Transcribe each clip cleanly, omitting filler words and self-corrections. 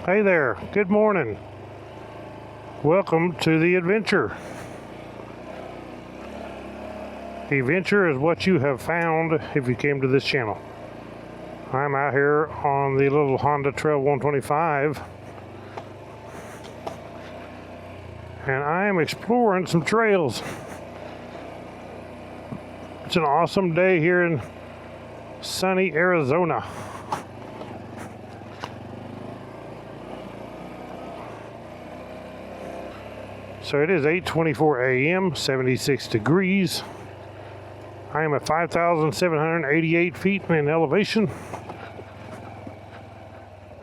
Hey there, good morning. Welcome to the adventure. The adventure is what you have found if you came to this channel. I'm out here on the little Honda Trail 125 and I am exploring some trails. It's an awesome day here in sunny Arizona. So it is 8:24 a.m., 76 degrees. I am at 5,788 feet in elevation.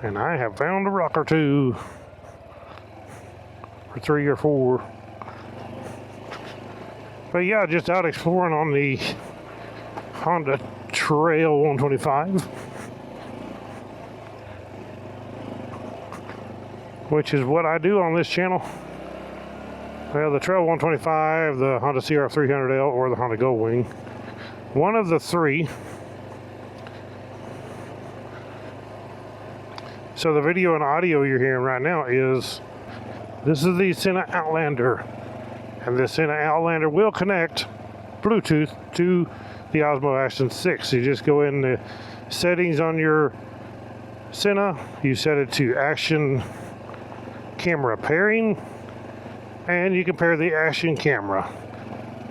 And I have found a rock or two. Or 3 or 4. But yeah, just out exploring on the Honda Trail 125. Which is what I do on this channel. Well, the Trail 125, the Honda CR300L, or the Honda Goldwing. One of the three. So the video and audio you're hearing right now is, this is the Sena Outlander. And the Sena Outlander will connect Bluetooth to the Osmo Action 6. You just go in the settings on your Sena, you set it to action camera pairing, and you can pair the action camera.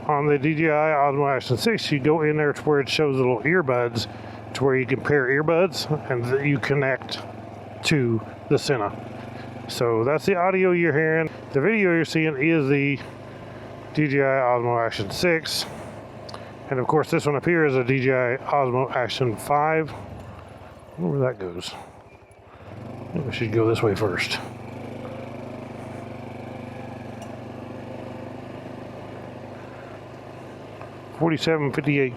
On the DJI Osmo Action 6, you go in there to where it shows little earbuds, to where you can pair earbuds, and you connect to the Sena. So that's the audio you're hearing. The video you're seeing is the DJI Osmo Action 6. And of course, this one up here is a DJI Osmo Action 5. I wonder where that goes. Maybe I should go this way first. $47.58.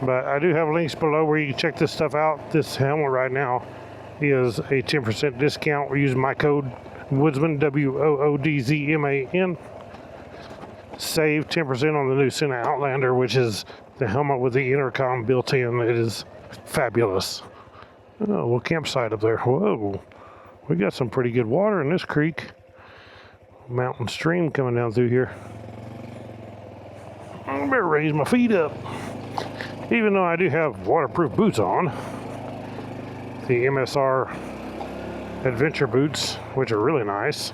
But I do have links below where you can check this stuff out. This helmet right now is a 10% discount. We're using my code Woodsman, WOODZMAN. Save 10% on the new Sena Outlander, which is the helmet with the intercom built in. It is fabulous. Oh, a little campsite up there. Whoa. We got some pretty good water in this creek. Mountain stream coming down through here. I better raise my feet up. Even though I do have waterproof boots on. The MSR adventure boots, which are really nice.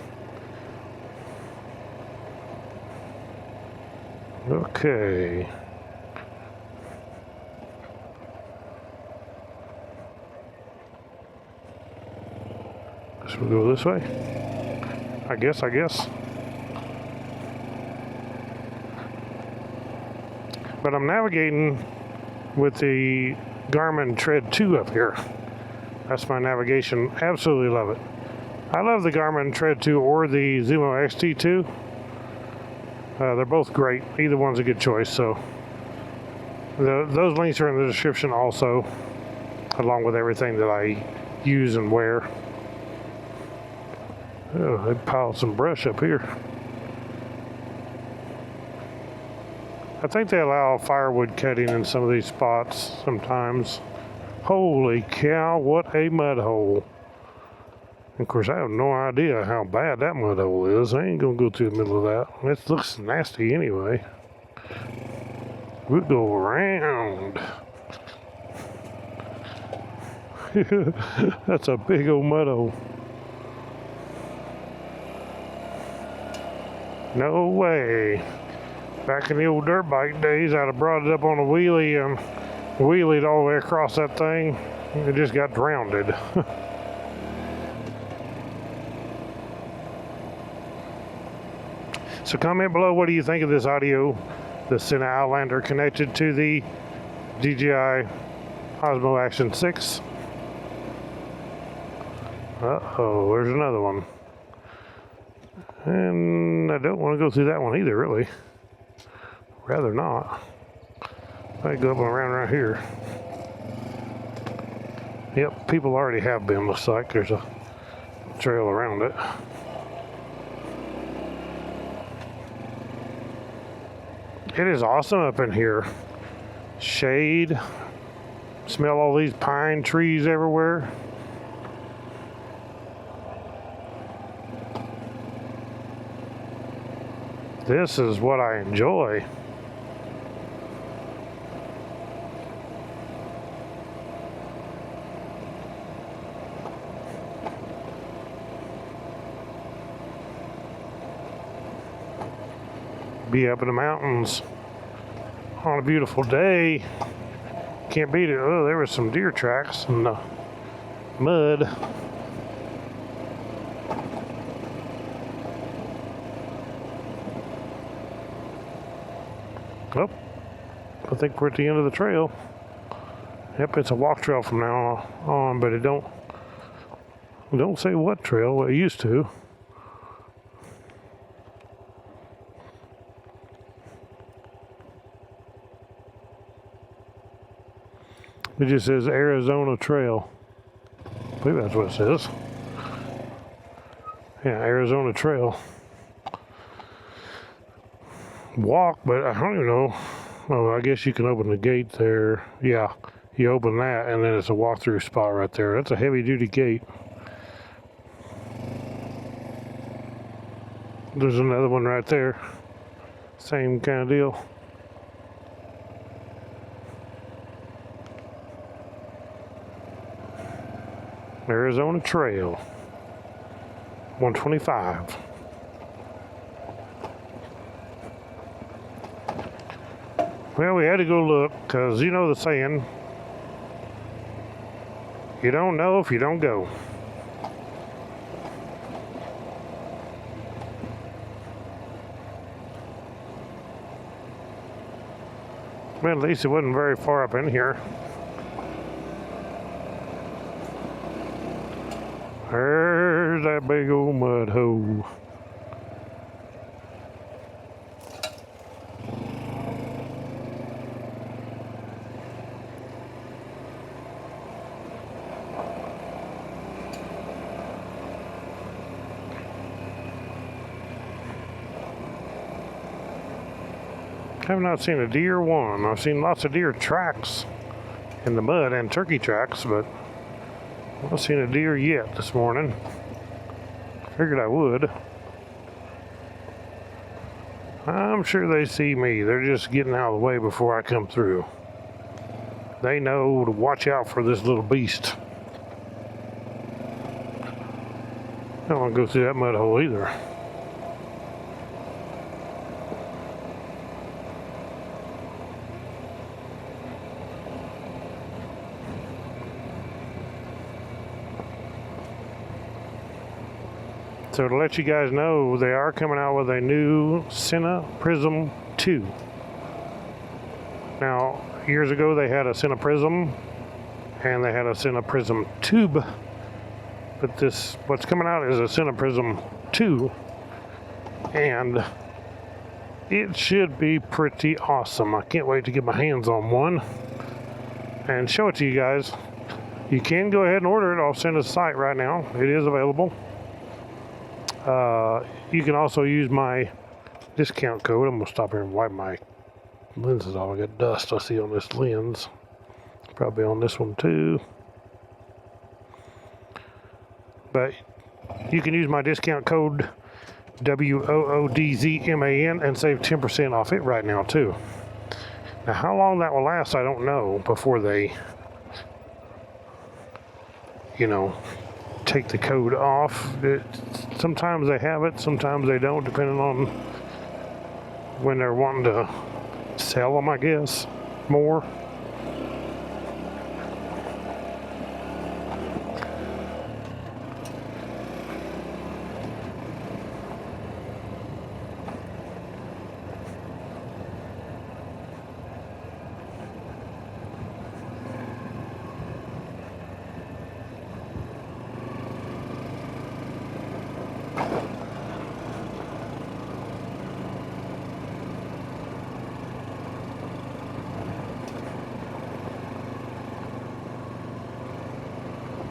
Okay. We'll go this way. I guess. But I'm navigating with the Garmin Tread 2 up here. That's my navigation. Absolutely love it. I love the Garmin Tread 2 or the Zumo XT2. They're both great. Either one's a good choice. So those links are in the description also, along with everything that I use and wear. Oh, they piled some brush up here. I think they allow firewood cutting in some of these spots sometimes. Holy cow, what a mud hole. Of course, I have no idea how bad that mud hole is. I ain't gonna go through the middle of that. It looks nasty anyway. We'll go around. That's a big old mud hole. No way. Back in the old dirt bike days, I'd have brought it up on a wheelie and wheelied all the way across that thing. It just got drowned. So comment below, what do you think of this audio? The Sena Outlander connected to the DJI Osmo Action 6. Uh-oh, there's another one. And I don't want to go through that one either, really. Rather not. I go up and around here. Yep, people already have been. Looks like there's a trail around it. It is awesome up in here. Shade. Smell all these pine trees everywhere. This is what I enjoy. Be up in the mountains on a beautiful day. Can't beat it. Oh, there was some deer tracks in the mud. Oh, I think we're at the end of the trail. Yep, it's a walk trail from now on, but it don't say what trail. It used to. It just says Arizona Trail. I believe that's what it says. Yeah, Arizona Trail. Walk, but I don't even know. Oh, I guess you can open the gate there. Yeah, you open that, and then it's a walk-through spot right there. That's a heavy-duty gate. There's another one right there. Same kind of deal. Arizona Trail 125. Well, we had to go look because you know the saying, you don't know if you don't go. Well, at least it wasn't very far up in here. There's that big old mud hole. I have not seen a deer one. I've seen lots of deer tracks in the mud and turkey tracks, but I haven't seen a deer yet this morning. Figured I would. I'm sure they see me. They're just getting out of the way before I come through. They know to watch out for this little beast. I don't want to go through that mud hole either. So to let you guys know, they are coming out with a new Sena Prism 2. Now, years ago they had a Sena Prism and they had a Sena Prism Tube. But what's coming out is a Sena Prism 2. And it should be pretty awesome. I can't wait to get my hands on one and show it to you guys. You can go ahead and order it off Sena's site right now. It is available. You can also use my discount code. I'm going to stop here and wipe my lenses off. I got dust I see on this lens. Probably on this one too. But you can use my discount code WOODZMAN and save 10% off it right now too. Now how long that will last I don't know before they, take the code off. Sometimes they have it, sometimes they don't, depending on when they're wanting to sell them, I guess, more.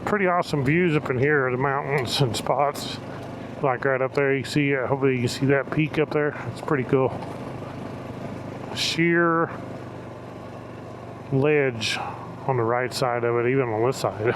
Pretty awesome views up in here, the mountains and spots. Like right up there, you see, hopefully you can see that peak up there. It's pretty cool. Sheer ledge on the right side of it, even on this side.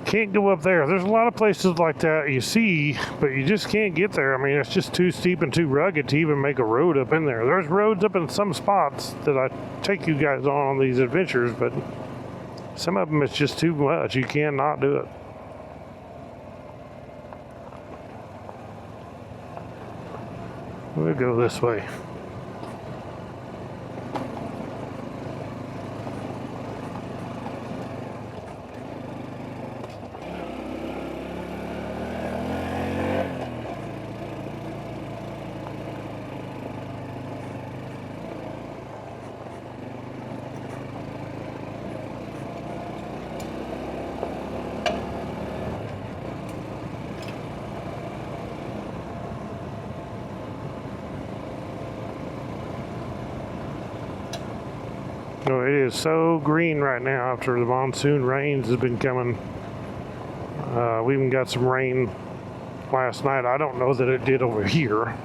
Can't go up there. There's a lot of places like that you see, but you just can't get there. I mean, it's just too steep and too rugged to even make a road up in there. There's roads up in some spots that I take you guys on these adventures, but some of them it's just too much. You cannot do it. We'll go this way. No, it is so green right now after the monsoon rains has been coming. We even got some rain last night. I don't know that it did over here,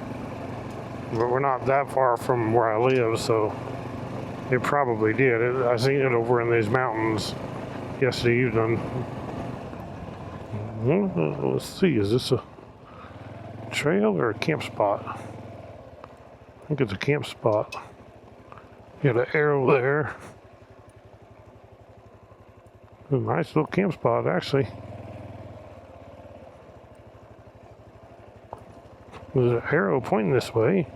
but we're not that far from where I live, so it probably did. I seen it over in these mountains yesterday evening. Let's see, is this a trail or a camp spot? I think it's a camp spot. Got an arrow there. A nice little camp spot, actually. There's an arrow pointing this way.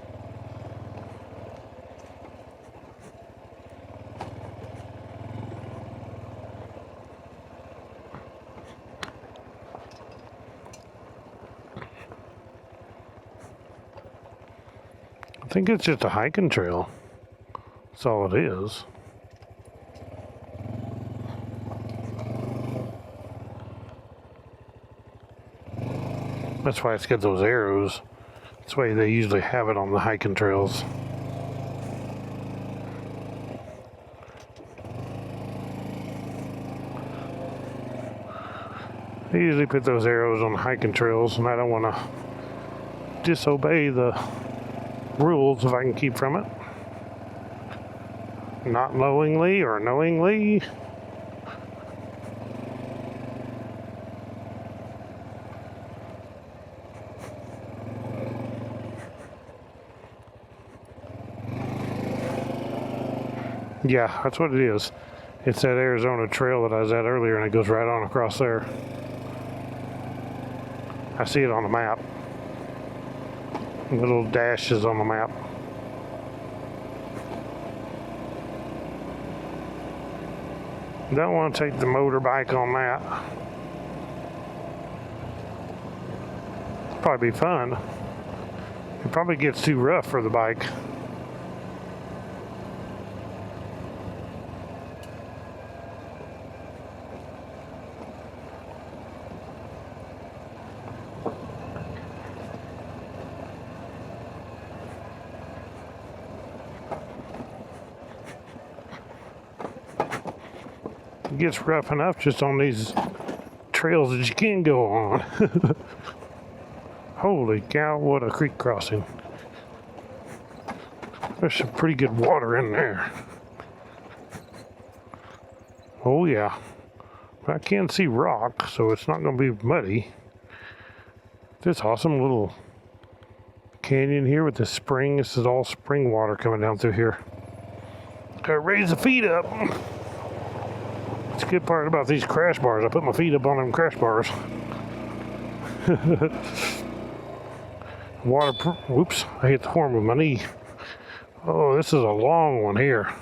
I think it's just a hiking trail. That's all it is. That's why it's got those arrows. That's why they usually have it on the hiking trails. They usually put those arrows on the hiking trails, and I don't want to disobey the rules if I can keep from it. Not knowingly or knowingly. Yeah, that's what it is. It's that Arizona trail that I was at earlier, and it goes right on across there. I see it on the map. Little dashes on the map. Don't want to take the motorbike on that. Probably be fun. It probably gets too rough for the bike. It gets rough enough just on these trails that you can go on. Holy cow, what a creek crossing. There's some pretty good water in there. Oh yeah. I can see rock, so it's not going to be muddy. This awesome little canyon here with the spring. This is all spring water coming down through here. Gotta raise the feet up. It's a good part about these crash bars. I put my feet up on them crash bars. Whoops, I hit the horn with my knee. Oh, this is a long one here.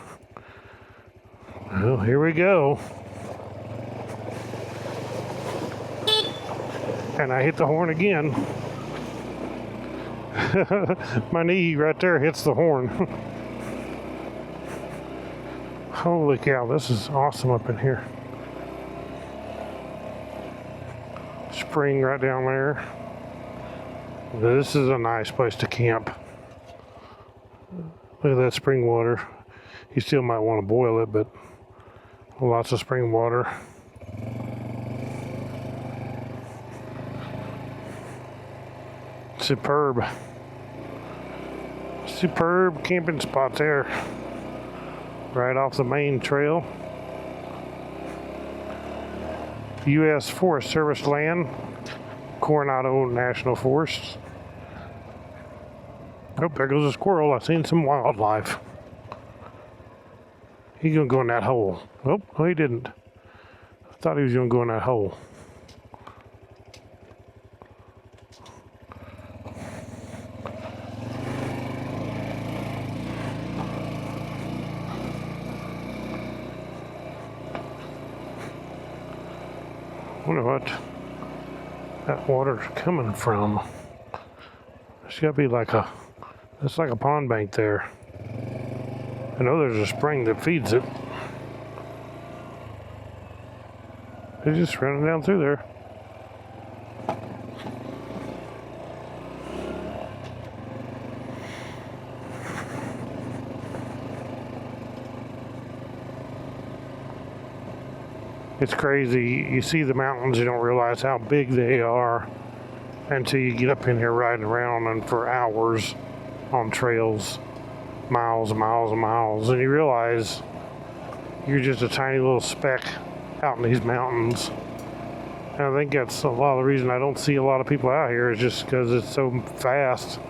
Well, here we go. And I hit the horn again. My knee right there hits the horn. Holy cow, this is awesome up in here. Spring right down there. This is a nice place to camp. Look at that spring water. You still might want to boil it, but lots of spring water. Superb. Superb camping spot there. Right off the main trail. U.S. Forest Service land. Coronado National Forest. Oh, there goes a squirrel. I seen some wildlife. He's gonna go in that hole. Oh, no, he didn't. I thought he was gonna go in that hole. Wonder what that water's coming from. It's gotta be like it's like a pond bank there. I know there's a spring that feeds it. It's just running down through there. It's crazy. You see the mountains, you don't realize how big they are until you get up in here riding around and for hours on trails, miles and miles and miles, and you realize you're just a tiny little speck out in these mountains. And I think that's a lot of the reason I don't see a lot of people out here is just because it's so fast.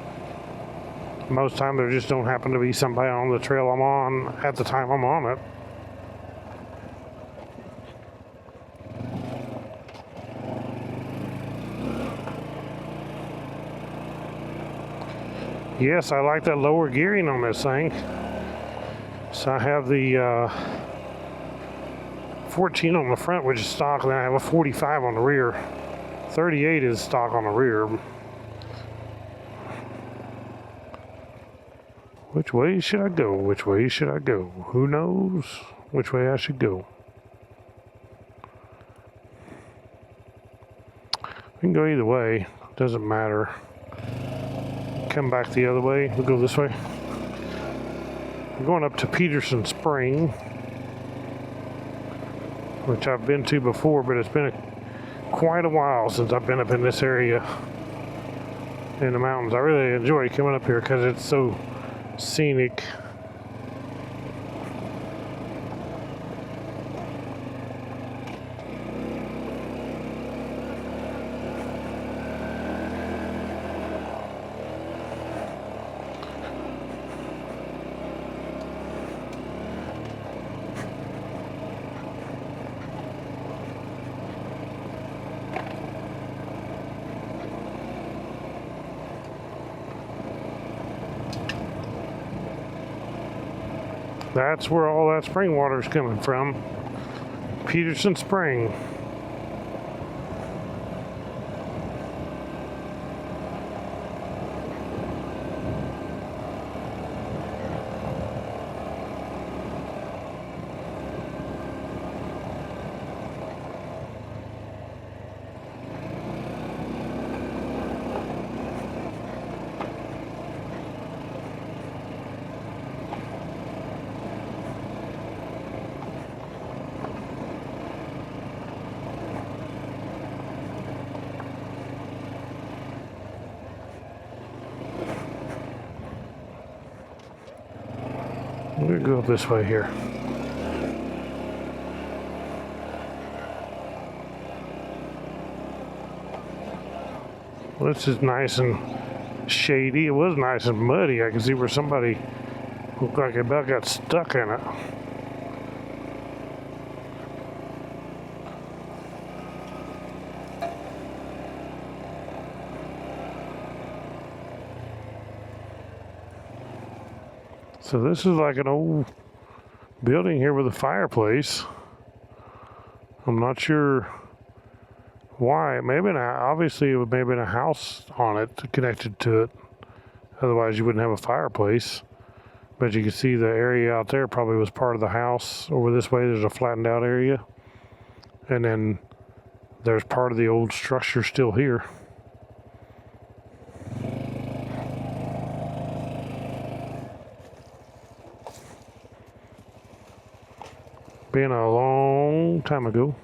Most time there just don't happen to be somebody on the trail I'm on at the time I'm on it. Yes, I like that lower gearing on this thing. So I have the 14 on the front, which is stock, and then I have a 45 on the rear. 38 is stock on the rear. Which way should I go? Which way should I go? Who knows which way I should go? We can go either way. Doesn't matter. Come back the other way. We'll go this way. I'm going up to Peterson Spring, which I've been to before, but it's been quite a while since I've been up in this area in the mountains. I really enjoy coming up here because it's so scenic. That's where all that spring water is coming from. Peterson Spring. We're gonna go up this way here. Well, this is nice and shady. It was nice and muddy. I can see where somebody looked like a bug got stuck in it. So this is like an old building here with a fireplace. I'm not sure why. Maybe obviously it may have been a house on it connected to it. Otherwise you wouldn't have a fireplace. But you can see the area out there probably was part of the house. Over this way there's a flattened out area. And then there's part of the old structure still here. Been a long time ago.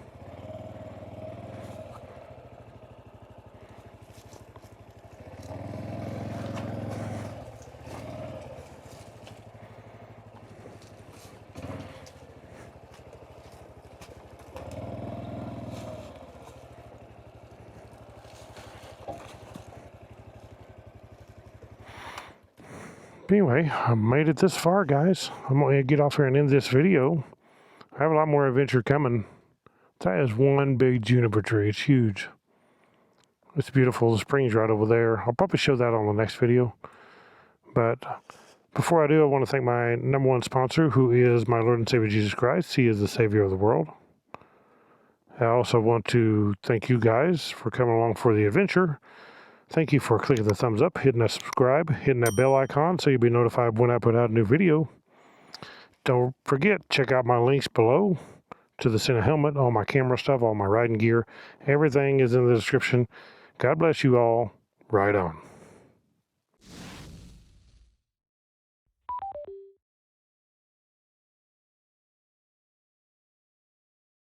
Anyway, I made it this far, guys. I'm going to get off here and end this video. I have a lot more adventure coming. That is one big juniper tree. It's huge. It's beautiful. The spring's right over there. I'll probably show that on the next video. But before I do, I want to thank my number one sponsor, who is my Lord and Savior Jesus Christ. He is the Savior of the world. I also want to thank you guys for coming along for the adventure. Thank you for clicking the thumbs up, hitting that subscribe, hitting that bell icon so you'll be notified when I put out a new video. Don't forget, check out my links below to the Sena helmet, all my camera stuff, all my riding gear. Everything is in the description. God bless you all. Ride on.